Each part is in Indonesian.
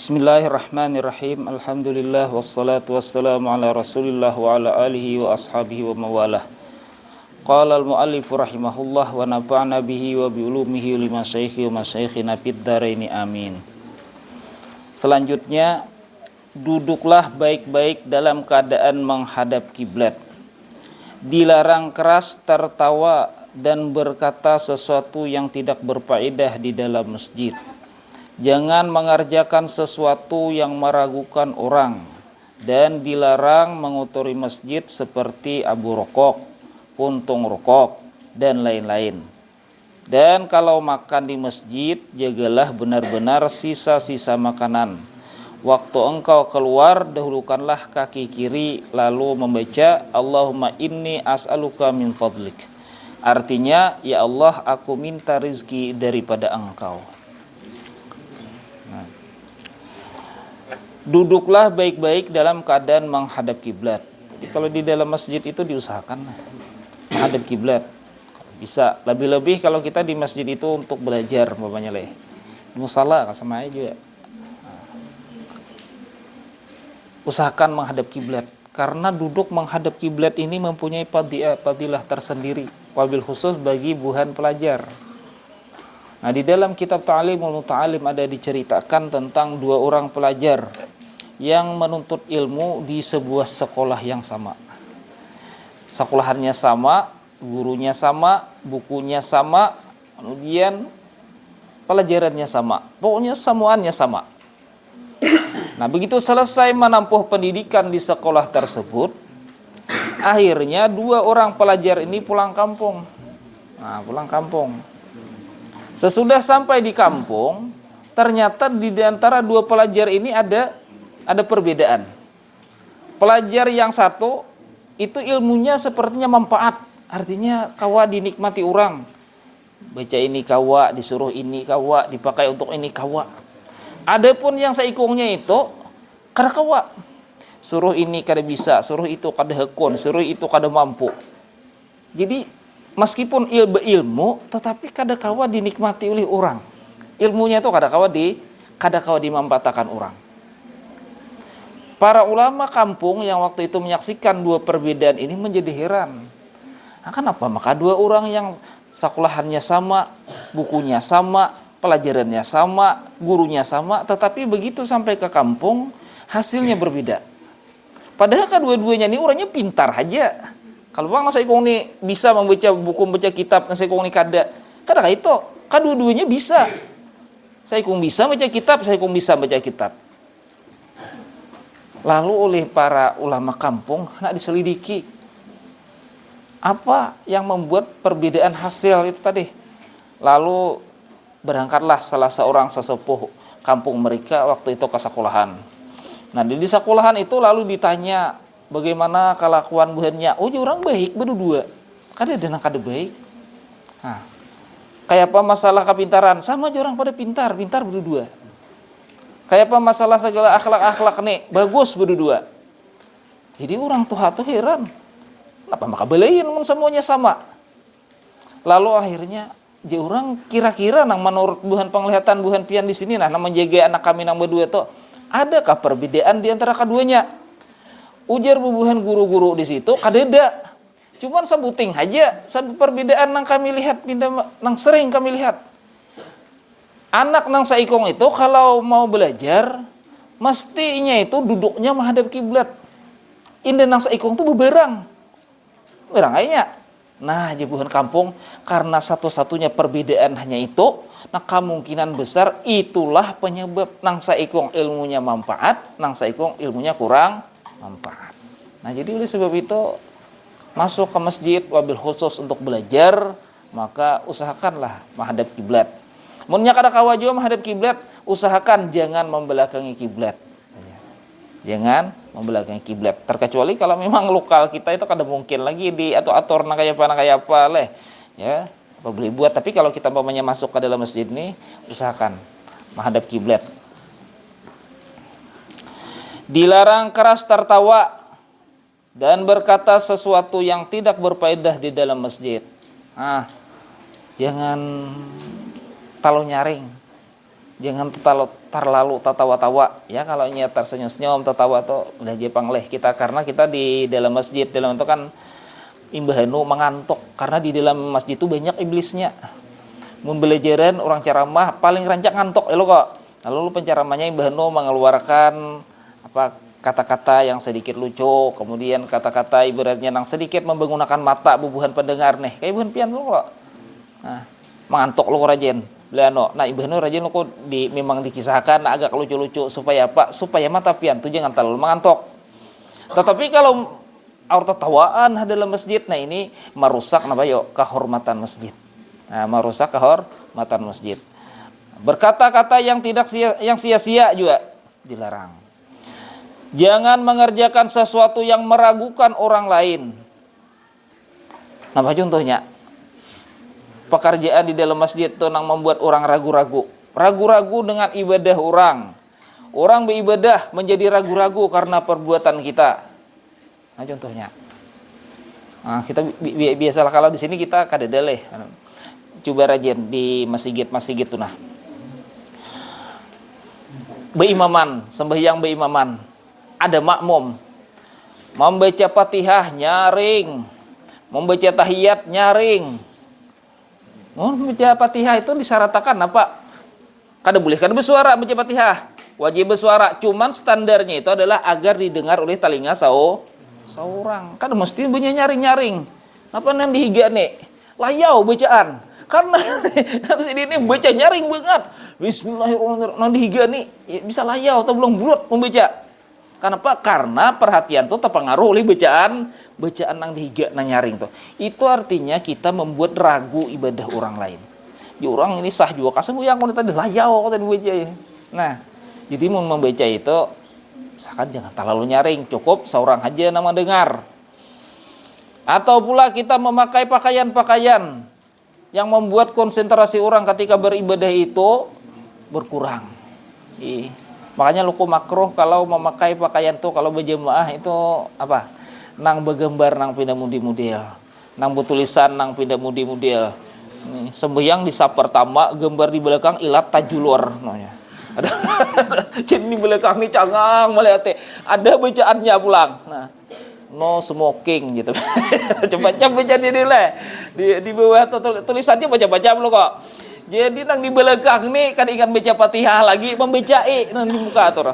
Bismillahirrahmanirrahim. Alhamdulillah wassalatu wassalamu ala Rasulillah wa ala alihi wa ashabihi wa mawalah. Qala al-muallif rahimahullah wa nafa'na bihi wa bi ulumihi li masyayikhi wa masyayikhina fid dharaini amin. Selanjutnya, duduklah baik-baik dalam keadaan menghadap kiblat. Dilarang keras tertawa dan berkata sesuatu yang tidak berfaedah di dalam masjid. Jangan mengerjakan sesuatu yang meragukan orang, dan dilarang mengotori masjid seperti abu rokok, puntung rokok, dan lain-lain. Dan kalau makan di masjid, jagalah benar-benar sisa-sisa makanan. Waktu engkau keluar, dahulukanlah kaki kiri lalu membaca Allahumma inni as'aluka min fadlik. Artinya, ya Allah, aku minta rizki daripada engkau. Duduklah baik-baik dalam keadaan menghadap kiblat. Jadi kalau di dalam masjid itu diusahakan menghadap kiblat. Bisa, lebih-lebih kalau kita di masjid itu untuk belajar, umpamanya musala sama aja juga. Usahakan menghadap kiblat, karena duduk menghadap kiblat ini mempunyai fadilah tersendiri, wabil khusus bagi buhan pelajar. Nah, di dalam kitab Ta'limul Muta'alim ada diceritakan tentang dua orang pelajar yang menuntut ilmu di sebuah sekolah yang sama. Sekolahannya sama, gurunya sama, bukunya sama, kemudian pelajarannya sama. Pokoknya semuanya sama. Nah, begitu selesai menempuh pendidikan di sekolah tersebut, akhirnya dua orang pelajar ini pulang kampung. Nah, pulang kampung. Sesudah sampai di kampung, ternyata di antara dua pelajar ini ada perbedaan. Pelajar yang satu itu ilmunya sepertinya manfaat, artinya kawa dinikmati orang. Baca ini kawa, disuruh ini kawa, dipakai untuk ini kawa. Adapun yang seikungnya itu kada kawa. Suruh ini kada bisa, suruh itu kada hekun, suruh itu kada mampu. Jadi meskipun ilmu, tetapi kada kawa dinikmati oleh orang. Ilmunya itu kada kawa dimanfaatkan orang. Para ulama kampung yang waktu itu menyaksikan dua perbedaan ini menjadi heran. Nah, kenapa? Maka dua orang yang sekolahannya sama, bukunya sama, pelajarannya sama, gurunya sama, tetapi begitu sampai ke kampung, hasilnya berbeda. Padahal kedua-duanya ini orangnya pintar aja. Kalau bang saya kong nih bisa membaca buku, membaca kitab, saya kong nih kada itu, kedua-duanya bisa. Saya kong bisa baca kitab, saya kong bisa baca kitab. Lalu oleh para ulama kampung nak diselidiki apa yang membuat perbedaan hasil itu tadi. Lalu berangkatlah salah seorang sesepuh kampung mereka waktu itu ke sekolahan. Nah, di sekolahan itu lalu ditanya bagaimana kelakuan buhannya. Oh, orang baik berdua. Kada ada nang kada baik. Nah, kayak apa masalah kepintaran? Sama aja orang pada pintar berdua. Kayak apa masalah segala akhlak nih? Bagus berdua. Jadi orang tua tuh heran. Kenapa maka belain semuanya sama? Lalu akhirnya dia orang kira-kira nang menurut buhan penglihatan buhan pian di sini nah menjaga anak kami nang berdua tuh adakah perbedaan di antara keduanya? Ujar bubuhan guru-guru di situ kadeda. Cuman sebuting aja perbedaan nang kami lihat nang sering kami lihat. Anak nang saikong itu kalau mau belajar mestinya itu duduknya menghadap kiblat. Indah nang saikong itu berang aja. Nah, jebuhan kampung karena satu-satunya perbedaan hanya itu, nah kemungkinan besar itulah penyebab nang saikong ilmunya manfaat, nang saikong ilmunya kurang manfaat. Nah, jadi oleh sebab itu masuk ke masjid wabil khusus untuk belajar, maka usahakanlah menghadap kiblat. Munnya kada kawa juga menghadap kiblat, usahakan jangan membelakangi kiblat. Jangan membelakangi kiblat. Terkecuali kalau memang lokal kita itu kada mungkin lagi di atur nang kaya apa leh. Ya, apa boleh buat, tapi kalau kita umpamanya masuk ke dalam masjid ini, usahakan menghadap kiblat. Dilarang keras tertawa dan berkata sesuatu yang tidak berfaedah di dalam masjid. Jangan talau nyaring. Jangan terlalu tertawa-tawa ya, kalau nya tersenyum-senyum tertawa tuh udah jepang leh kita, karena kita di dalam masjid dalam itu kan imbahanu mengantuk, karena di dalam masjid itu banyak iblisnya. Membelajaran orang ceramah paling rancak ngantuk lo kok. Lalu penceramahnya imbahanu mengeluarkan apa kata-kata yang sedikit lucu, kemudian kata-kata ibaratnya yang sedikit menggunakan mata bubuhan pendengar nih kayak buhan pian lo kok. Nah, mengantuk lo rajin Leano. Nah, Ibnu Rajin kok memang dikisahkan agak lucu-lucu supaya apa? Supaya mata pian tuh jangan terlalu mengantuk. Tetapi kalau tertawaan dalam masjid, nah ini merusak kehormatan masjid. Nah, merusak kehormatan masjid. Berkata-kata yang sia-sia juga dilarang. Jangan mengerjakan sesuatu yang meragukan orang lain. Nah, contohnya pekerjaan di dalam masjid itu yang membuat orang ragu-ragu dengan ibadah orang beribadah menjadi ragu-ragu karena perbuatan kita. Nah, contohnya kita biasalah kalau di sini kita kadedaleh coba rajin di masjid tuh nah beimaman, sembahyang beimaman, ada makmum membaca Fatihah nyaring, membaca tahiyat nyaring. Baca Fatihah itu disyaratkan apa? Kada boleh kada bersuara baca Fatihah. Wajib bersuara, cuman standarnya itu adalah agar didengar oleh telinga seorang. Kada mesti bunyi nyaring-nyaring. Apa nang dihiga nih? Layau bacaan. Karena ini baca nyaring banget. Bismillahirrahmanirrahim. Nang dihiga nih bisa layau atau belum bulut membaca. Kenapa? Karena perhatian tuh terpengaruh oleh bacaan nang dihiga nang nyaring tuh. Itu artinya kita membuat ragu ibadah orang lain. Di orang ini sah juga kasih yang tadi layau tadi baca ya. Nah, jadi mau membaca itu misalkan jangan terlalu nyaring, cukup seorang aja nama dengar. Atau pula kita memakai pakaian-pakaian yang membuat konsentrasi orang ketika beribadah itu berkurang. Makanya luku makruh kalau memakai pakaian tuh kalau berjemaah itu apa? Nang bergambar nang pindah mudi-mudil. Nang bertulisan nang pindah mudi-mudil. Nih, sembahyang di saf pertama gambar di belakang ilat tajulur namanya. Ada jadi di belakang nih cangang melihat ada bacaannya pulang. Nah, no smoking gitu. Coba baca di bawah tulisannya baca-baca belum kok. Jadi nang di belakang nih kan ingat baca Fatihah lagi membaca nang di muka atur.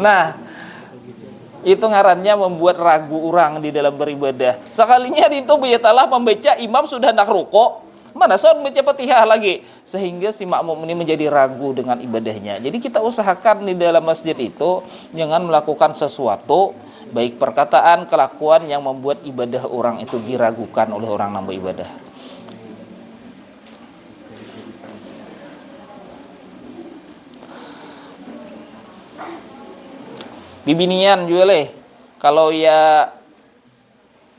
Nah, itu ngarannya membuat ragu orang di dalam beribadah. Sekalinya itu bejatalah membaca imam sudah nak rukuk, mana son baca Fatihah lagi, sehingga si makmum ini menjadi ragu dengan ibadahnya. Jadi kita usahakan di dalam masjid itu jangan melakukan sesuatu baik perkataan, kelakuan yang membuat ibadah orang itu diragukan oleh orang yang beribadah. Bibinian juga leh. Kalau ya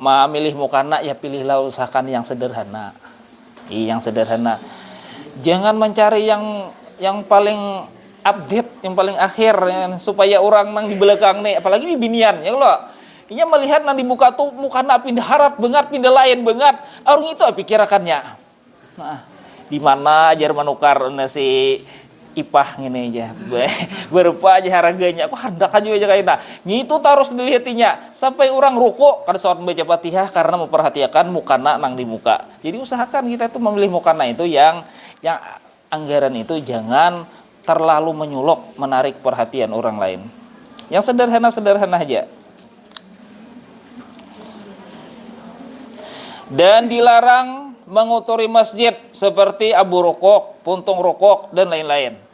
milih mukana ya pilihlah usahakan yang sederhana. Yang sederhana. Jangan mencari yang paling update, yang paling akhir ya, supaya orang nang di belakang nih, apalagi bibinian ya lo. Inya melihat nang dibuka tuh mukana pindah harap banget, pindah lain banget. Orang itu pikirakannya. Nah, di mana ajar menukar nasi ipah ngene aja berupa aja harganya aku hendak aja kayak nah gitu terus dilihatinya sampai orang rukuk kada saat membaca Fatihah karena memperhatikan mukana nang di muka. Jadi usahakan kita itu memilih mukana itu yang anggaran itu jangan terlalu menyulok menarik perhatian orang lain, yang sederhana aja. Dan dilarang mengotori masjid seperti abu rokok, puntung rokok dan lain-lain.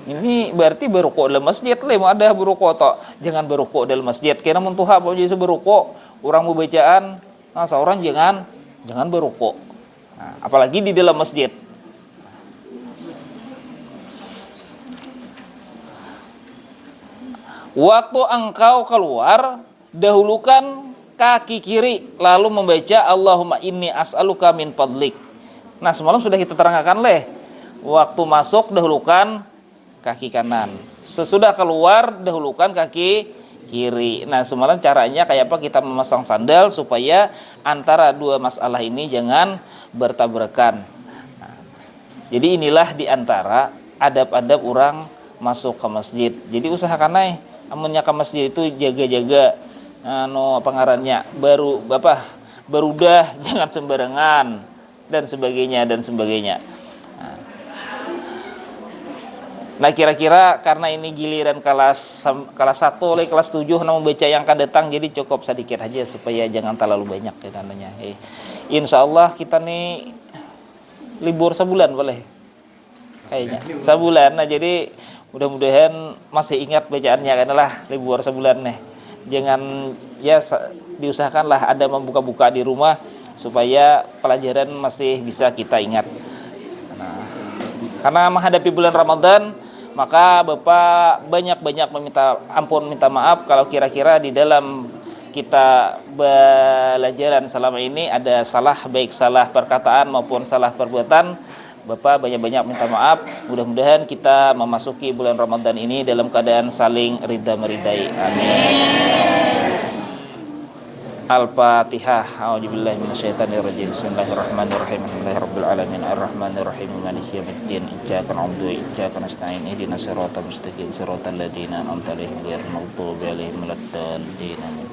Ini berarti berukuk dalam masjid mau ada berukuk toh. Jangan berukuk dalam masjid. Karena mentuha mau jadi berukuk, orang mau bacaan, nah seorang jangan berukuk. Nah, apalagi di dalam masjid. Waktu engkau keluar, dahulukan kaki kiri lalu membaca Allahumma inni as'aluka min fadlik. Nah, semalam sudah kita terangkan waktu masuk dahulukan kaki kanan, sesudah keluar dahulukan kaki kiri. Nah, semalam caranya kayak apa kita memasang sandal supaya antara dua masalah ini jangan bertabrakan. Nah, Jadi inilah diantara adab-adab orang masuk ke masjid. Jadi usahakan amunnya ke masjid itu jaga-jaga pengarannya baru berudah jangan sembarangan dan sebagainya. Nah kira-kira karena ini giliran kelas 1 oleh kelas 7 namun baca yang akan datang, jadi cukup sedikit aja supaya jangan terlalu banyak ya tandanya. Insya Allah kita nih libur sebulan boleh kayaknya sebulan. Nah jadi mudah-mudahan masih ingat bacaannya karena lah libur sebulan nih. Jangan diusahakanlah ada membuka-buka di rumah supaya pelajaran masih bisa kita ingat. Nah, karena menghadapi bulan Ramadan, maka Bapak banyak-banyak minta maaf kalau kira-kira di dalam kita belajaran selama ini ada baik salah perkataan maupun salah perbuatan. Bapak banyak-banyak minta maaf. Mudah-mudahan kita memasuki bulan Ramadan ini dalam keadaan saling ridha meridai. Amin. Al-Fatihah. A'udzubillahi minasyaitonirrajim. Bismillahirrahmanirrahim. Alhamdulillahirabbil alamin arrahmanirrahim maliki yaumiddin. Iyyaka na'budu wa iyyaka nasta'in. Ihdinas siratal mustaqim siratal ladzina an'amta 'alaihim ghairil maghdubi 'alaihim waladdallin.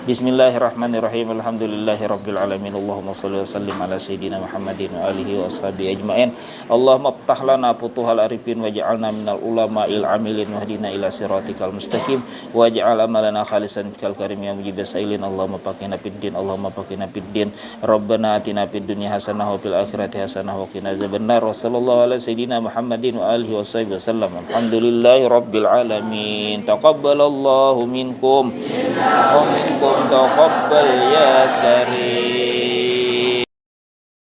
Bismillahirrahmanirrahim. Alhamdulillahirabbil alamin. Allahumma shalli wa sallim ala sayidina Muhammadin wa alihi wa ashabihi ajmain. Allahumma iftah lana futuhal arifin waj'alna minal ulama'il amilin wahdina ila siratikal mustaqim waj'al amalana khalisan bikal karim ya mujibas sailin. Allahumma faqihna fid din. Allahumma faqihna fid din. Rabbana atina fid dunya hasanah wa fil akhirati hasanah wa qina adzabannar. Wa sallallahu ala sayidina Muhammadin wa alihi wa sahbihi wasallam. Alhamdulillahirabbil alamin. Taqabbalallahu minkum wa minkum taqabbal ya karim.